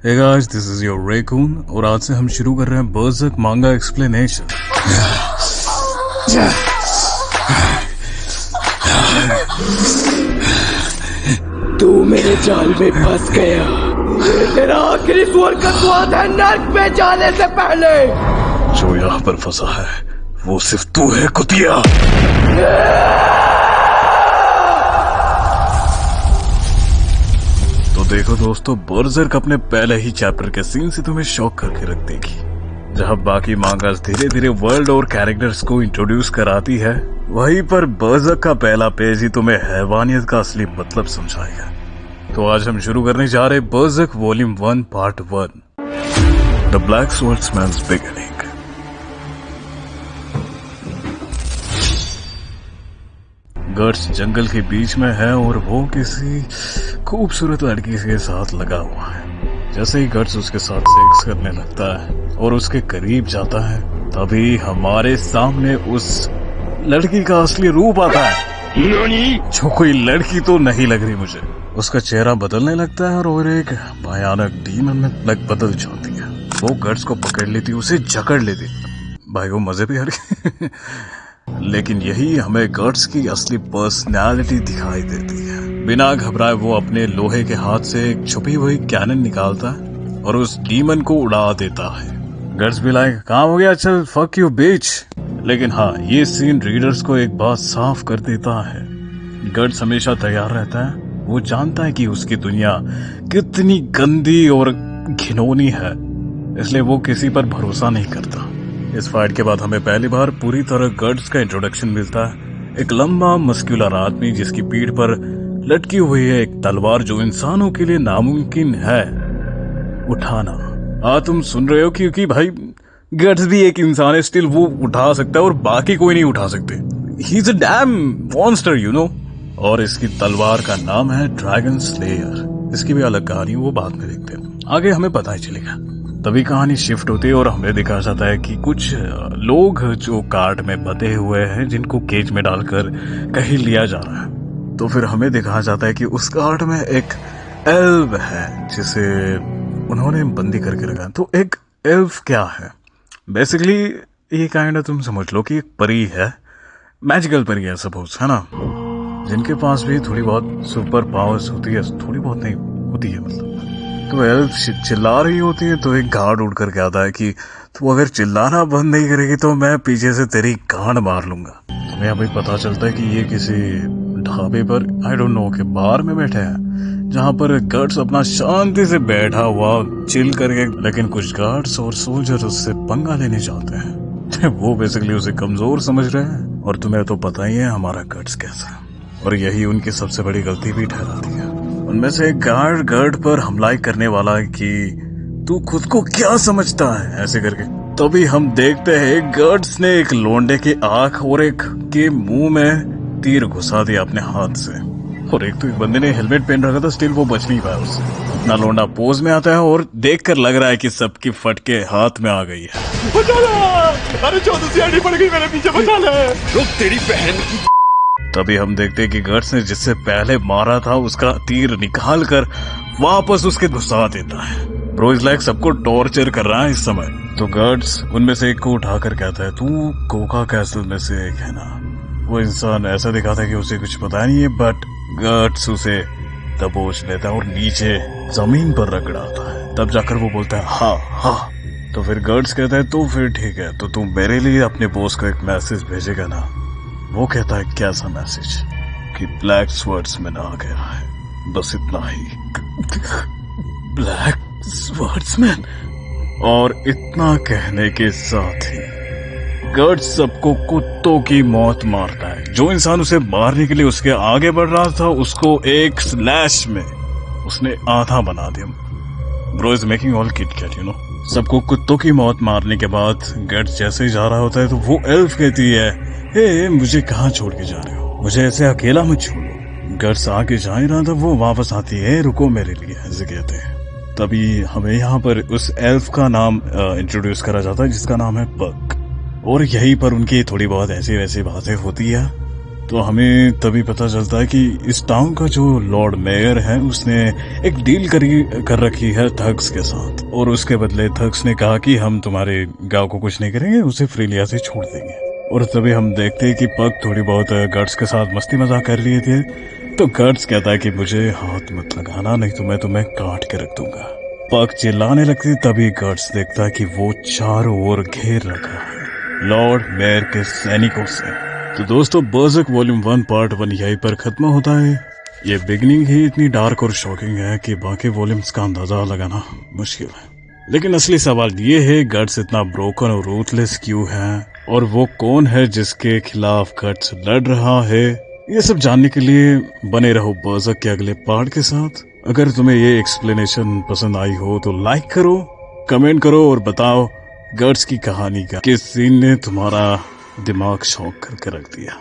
Hey guys, this is your Raycoon और आज से हम शुरू कर रहे हैं बर्ज़र्क मांगा एक्सप्लेनेशन। तू मेरे जाल में फंस गया। तेरा आखिरी स्वर का स्वाद है नर्क में जाने से पहले। जो यहाँ पर फंसा है वो सिर्फ तू है कुतिया। तो देखो दोस्तों, बर्ज़र्क अपने पहले ही चैप्टर के सीन से तुम्हें शॉक करके रख देगी। जहाँ बाकी मांगास धीरे धीरे वर्ल्ड और कैरेक्टर्स को इंट्रोड्यूस कराती है, वहीं पर बर्ज़र्क का पहला पेज ही तुम्हें हैवानियत का असली मतलब समझाएगा। तो आज हम शुरू करने जा रहे Berserk volume 1 part 1, the black swordsman's beginning. Guts जंगल के बीच में है और वो किसी खूबसूरत लड़की के साथ लगा हुआ है। जैसे ही गर्ट्स उसके साथ सेक्स करने लगता है और उसके करीब जाता है, तभी हमारे सामने उस लड़की का असली रूप आता है, जो कोई लड़की तो नहीं लग रही मुझे। उसका चेहरा बदलने लगता है और एक भयानक डीमन में बदल जाती है। वो गर्ट्स को पकड़ लेती, उसे जकड़ लेती। भाई वो मजे भी आ रही लेकिन यही हमें गर्ट्स की असली पर्सनैलिटी दिखाई देती है। बिना घबराए वो अपने लोहे के हाथ से एक छुपी हुई कैनन निकालता है और उस डीमन को उड़ा देता है। गर्ट्स भी लाइक, काम हो गया, चल फक यू बीच। लेकिन हाँ, ये सीन रीडर्स को एक बात साफ कर देता है। गर्ट्स हमेशा तैयार रहता है। वो जानता है कि उसकी दुनिया कितनी गंदी और घिनौनी है, इसलिए वो किसी पर भरोसा नहीं करता। इस फाइट के बाद हमें पहली बार पूरी तरह गर्ट्स का इंट्रोडक्शन मिलता है। एक लंबा मस्कुलर आदमी जिसकी पीठ पर लटकी हुई है एक तलवार, जो इंसानों के लिए नामुमकिन है उठाना। तुम सुन रहे हो, क्योंकि भाई गर्ट्स भी एक इंसान है, स्टिल वो उठा सकता है और बाकी कोई नहीं उठा सकते। He is a dam monster, you know. और इसकी तलवार का नाम है ड्रैगन स्लेयर। इसकी भी अलग कहानी, वो बाद में देखते हैं, आगे हमें पता ही चलेगा। तभी कहानी शिफ्ट होती है और हमें दिखाया जाता है कि कुछ लोग जो कार्ड में बंधे हुए हैं, जिनको केज में डालकर कहीं लिया जा रहा है। तो फिर हमें दिखाया जाता है कि उस कार्ड में एक एल्फ है जिसे उन्होंने बंदी करके रखा है। तो एक एल्फ क्या है? बेसिकली ये काइंड तुम समझ लो कि एक परी है, मैजिकल परी है सपोज, है ना, जिनके पास भी थोड़ी बहुत सुपर पावर्स होती है, थोड़ी बहुत नहीं होती है मतलब। तो एल्फ चिल्ला रही होती है तो एक गार्ड उड़ करके आता है कि तू अगर चिल्लाना बंद नहीं करेगी तो मैं पीछे से तेरी गांड मार लूंगा। तुम्हें अभी पता चलता है कि ये किसी ढाबे पर, आई डोंट नो, के बार में बैठे हैं, जहां पर गार्ड्स अपना शांति से बैठा हुआ चिल करके, लेकिन कुछ गार्ड्स और सोल्जर उससे पंगा लेने चाहते हैं। वो बेसिकली उसे कमजोर समझ रहे हैं। और तुम्हें तो पता ही है हमारा गार्ड्स कैसा है, और यही उनकी सबसे बड़ी गलती भी ठहराती है। उनमें से एक गर्ड पर हमला करने वाला है कि तू खुद को क्या समझता है, ऐसे करके। तभी हम देखते हैं गर्ड्स ने एक लोंडे की आंख और एक के मुंह में तीर घुसा दिया अपने हाथ से। और एक तो एक बंदे ने हेलमेट पहन रखा था, स्टिल वो बच नहीं पाया उससे। अपना लोंडा पोज में आता है और देखकर लग रहा है कि सबकी फटके हाथ में आ गई है। अरे चौधरी पड़ गई, मेरे पीछे बचा ले। रुक तेरी बहन की। तभी हम देखते हैं कि गर्ट्स ने जिससे पहले मारा था उसका तीर निकाल कर वापस उसके घुसा देता है। ब्रो इज लाइक सबको टॉर्चर कर रहा है इस समय। तो गर्ट्स उनमें से एक को उठाकर कहता है, तू कोका कैसल में से एक है ना। वो इंसान ऐसा दिखाता है कि उसे कुछ पता नहीं है, बट गर्ट्स उसे दबोच लेता है और नीचे जमीन पर रगड़ाता है। तब जाकर वो बोलता है हाँ हाँ। तो फिर गर्ट्स कहता है, तो फिर ठीक है, तो तू मेरे लिए अपने बॉस को एक मैसेज भेजेगा ना। वो कहता है, कैसा मैसेज? कि ब्लैक स्वर्ड्समैन आ गया है, बस इतना ही। ब्लैक स्वर्ड्समैन। और इतना कहने के साथ ही गर्ट्स सबको कुत्तों की मौत मारता है। जो इंसान उसे मारने के लिए उसके आगे बढ़ रहा था, उसको एक स्लैश में उसने आधा बना दिया। Bro is making all kit cat, you know. सबको कुत्तों की मौत मारने के बाद गर्ट्स जैसे ही जा रहा होता है तो वो एल्फ कहती है, हे मुझे कहाँ छोड़ के जा रहे हो, मुझे ऐसे अकेला मत छोड़ो। गर्ट्स आगे जा ही रहा था, वो वापस आती है, रुको मेरे लिए, ऐसे कहते हैं। तभी हमें यहाँ पर उस एल्फ का नाम इंट्रोड्यूस करा जाता है, जिसका नाम है पक। और यहीं पर उनकी थोड़ी बहुत ऐसी वैसी बातें होती है तो हमें तभी पता चलता है कि इस टाउन का जो लॉर्ड मेयर है उसने एक डील कर रखी है थग्स के साथ, और उसके बदले थग्स ने कहा कि हम तुम्हारे गांव को कुछ नहीं करेंगे, उसे फ्रीली ऐसे छोड़ देंगे। और तभी हम देखते हैं कि पग थोड़ी बहुत गर्ड्स के साथ मस्ती मजाक कर लिए थे, तो गर्ड्स कहता है कि मुझे हाथ मत लगाना नहीं तो मैं तुम्हें काट के रख दूंगा। पग चिल्लाने लगती, तभी गर्ड्स देखता है कि वो चारों ओर घेर रखा है लॉर्ड मेयर के सैनिकों से। तो दोस्तों बर्ज़र्क वॉल्यूम 1 पार्ट 1 यहीं पर खत्म होता है। ये बिगनिंग ही इतनी डार्क और शॉकिंग है कि बाकी वॉल्यूम्स का अंदाजा लगाना मुश्किल है। लेकिन असली सवाल ये है गट्स इतना ब्रोकन और रूथलेस क्यों है, और वो कौन है जिसके खिलाफ गट्स लड़ रहा है। ये सब जानने के लिए बने रहो बर्ज़र्क के अगले पार्ट के साथ। अगर तुम्हें ये एक्सप्लेनेशन पसंद आई हो तो लाइक करो, कमेंट करो और बताओ गट्स की कहानी का किस सीन ने तुम्हारा दिमाग शॉक करके रख दिया।